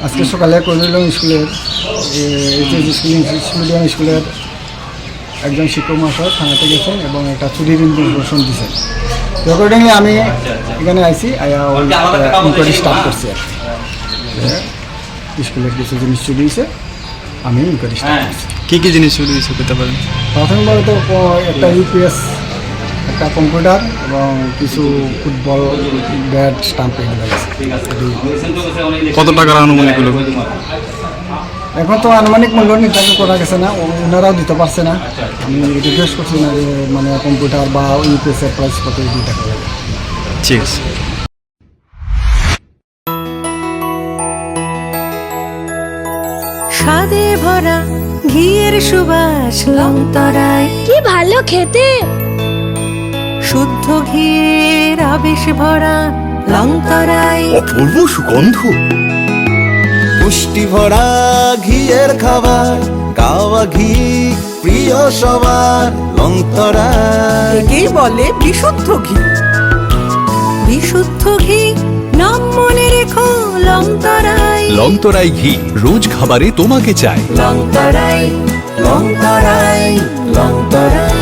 আজকে সকালে করিলাম স্কুলের এইচএস স্কুল ইংলিশ মিডিয়াম স্কুলের একজন শিক্ষক মহাশয় থানাতে গেছেন এবং একটা চুরির ইনফরমেশন দিয়েছেন। অ্যাকর্ডিংলি আমি এখানে আইসি ইনকোয়ারি স্টার্ট করছি আর স্কুলের কিছু জিনিস চুরি হয়েছে, আমি ইনকোয়ারি স্টার্ট করছি। কী জিনিস চুরি হয়েছে পেতে পারেন? প্রাথমিকভাবে তো একটা ইউপিএস, একটা কম্পিউটার এবং কিছু ফুটবল ব্যাট স্টাম্প এগুলো গেছে। কত টাকার আনুমানিক হলো? এখন তো আনুমানিক মূল্য নির্ধারণ করা গেছে না, ওনারাও দিতে পারছে না। আমি রিকোয়েস্ট করছি না যে মানে কম্পিউটার বা ইউপিএসের প্রাইস কত দিয়ে টাকা লাগে। ঠিক আছে। স্বাদে ভরা ঘিয়ের সুবাস লংতরায়, কি ভালো খেতে। শুদ্ধ ঘিয়ের আবেশ ভরা লংতরায়, অপূর্ব সুগন্ধ, পুষ্টি ভরা ঘিয়ের খাবার, গাওয়া ঘি প্রিয় সবার লংতরায়। একেই বলে বিশুদ্ধ ঘি। বিশুদ্ধ ঘি নাম মনে রেখো লংতরায়। লংতরাই ঘি রোজ খাবারে তোমাকে চাই। লংতরায়, লংতরায়, লংতরায়।